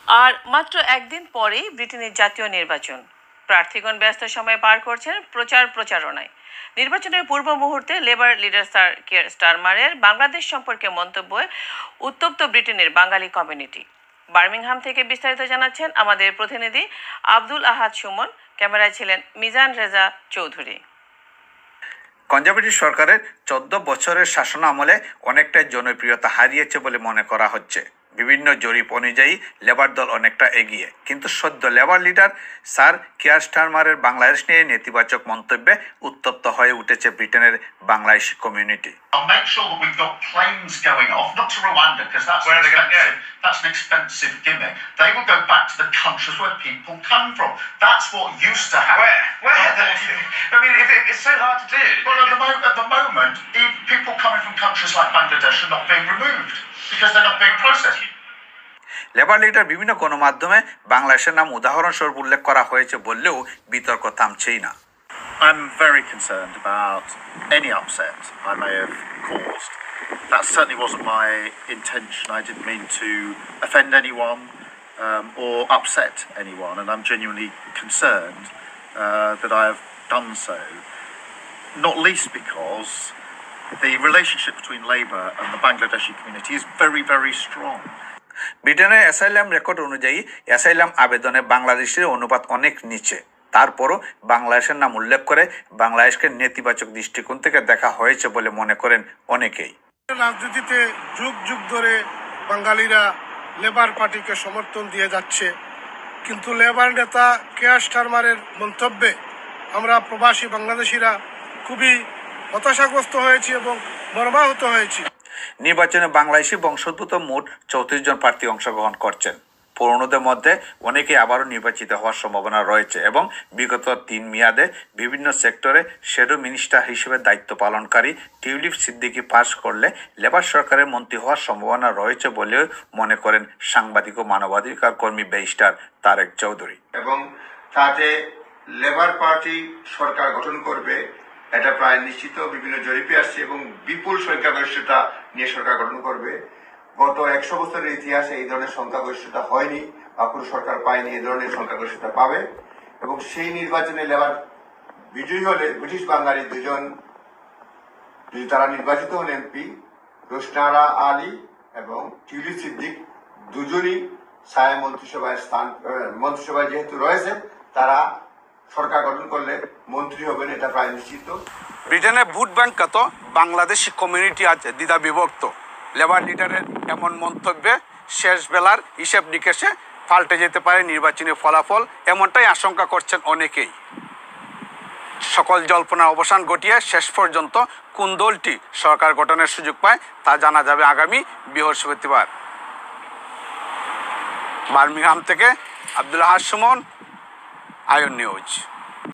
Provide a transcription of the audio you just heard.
আর মাত্র একদিন পরেই ব্রিটেনের জাতীয় নির্বাচন। প্রার্থীগণ ব্যস্ত সময় পার করছেন প্রচারণায়। নির্বাচনের পূর্ব মুহূর্তে লেবার লিডার স্যার কিয়ার স্টারমারের বাংলাদেশ সম্পর্কে মন্তব্যে উত্তপ্ত ব্রিটেনের বাঙালি কমিউনিটি। বার্মিংহাম থেকে বিস্তারিত জানাচ্ছেন আমাদের প্রতিনিধি আব্দুল আহাদ সুমন। ক্যামেরায় ছিলেন মিজান রেজা চৌধুরী। কনজারভেটিভ সরকারের 14 বছরের শাসন আমলে অনেকটাই জনপ্রিয়তা হারিয়েছে বলে মনে করা হচ্ছে। বিভিন্ন জরিপ অনুযায়ী লেবার দল অনেকটা এগিয়ে, কিন্তু সদ্য লেবার লিডার স্যার কিয়ার স্টারমারের বাংলাদেশ নিয়ে নেতিবাচক মন্তব্যে উত্তপ্ত হয়ে উঠেছে ব্রিটেনের Bangladeshi community. I'll make sure that we've got planes going off, not to Rwanda, because that's an expensive gimmick. They will go back to the countries where people come from. That's what used to happen. Where? I mean, it's so hard to do. Well, at the moment, people coming from countries like Bangladesh are not being removed because they're not being processed. Labour leader বিভিন্ন গণমাধ্যমে বাংলাদেশের নাম উদাহরণস্বরূপ উল্লেখ করা হয়েছে বললেও বিতর্ক থামছেই না। I'm very concerned about any upset I may have caused. That certainly wasn't my intention. I didn't mean to offend anyone or upset anyone, and I'm genuinely concerned that I have done so, not least because the relationship between Labour and the Bangladeshi community is very, very strong. ব্রিটেনের asylum record অনুযায়ী asylum আবেদনে বাংলাদেশের অনুপাত অনেক নিচে। তারপরও বাংলাদেশের নাম উল্লেখ করে বাংলাদেশকে নেতিবাচক দৃষ্টিকোণ থেকে দেখা হয়েছে বলে মনে করেন অনেকেই। রাজনীতিতে যুগ যুগ ধরে বাঙালিরা লেবার পার্টিকে সমর্থন দিয়ে যাচ্ছে, কিন্তু লেবার নেতা কিয়ার স্টারমারের মন্তব্যে আমরা প্রবাসী বাংলাদেশিরা খুবই হতাশাগ্রস্ত হয়েছি এবং মর্মাহত হয়েছি। নির্বাচনে বাংলাদেশি বংশোদ্ভূত মোট 34 জন প্রার্থী অংশগ্রহণ করছেন। পুরনোদের মধ্যে অনেকে আবারও নির্বাচিত হওয়ার সম্ভাবনা রয়েছে এবং বিগত 3 মেয়াদে বিভিন্ন সেক্টরে শ্যাডো মিনিস্টার হিসেবে দায়িত্ব পালনকারী টিউলিপ সিদ্দিকী পাস করলে লেবার সরকারের মন্ত্রী হওয়ার সম্ভাবনা রয়েছে বলেও মনে করেন সাংবাদিক ও মানবাধিকার কর্মী ব্যারিস্টার তারেক চৌধুরী। এবং তাতে লেবার পার্টি সরকার গঠন করবে এটা প্রায় নিশ্চিত, বিভিন্ন জরিপে আসছে, এবং বিপুল সংখ্যাগরিষ্ঠতা নিয়ে সরকার গঠন করবে। গত 100 বছরের ইতিহাসে এই ধরনের সংখ্যাগরিষ্ঠতা হয়নি বা কোনো সরকার পায়নি, এই ধরনের সংখ্যাগরিষ্ঠতা পাবে। এবং সেই নির্বাচনে লেবার বিজয়ী হলে ব্রিটিশ বাঙালি দুজন, যদি তারা নির্বাচিত হন এমপি, রোশনারা আলী এবং টিউলিপ সিদ্দিক, দুজনই ছায়া মন্ত্রিসভায় যেহেতু রয়েছে, তারা সরকার গঠন করলে মন্ত্রী হবেন, এটা প্রায় নিশ্চিত। ব্রিটেনের ভোট ব্যাংক কত বাংলাদেশি কমিউনিটি আজ দ্বিধা বিভক্ত। লেবার লিডারের এমন মন্তব্যে শেষ বেলার হিসেব নিকেশে পাল্টে যেতে পারে নির্বাচনী ফলাফল, এমনটাই আশঙ্কা করছেন অনেকেই। সকল জল্পনার অবসান ঘটিয়ে শেষ পর্যন্ত কোন দলটি সরকার গঠনের সুযোগ পায় তা জানা যাবে আগামী বৃহস্পতিবার। বার্মিংহাম থেকে আব্দুল আহাদ সুমন, আয়ন নিউজ।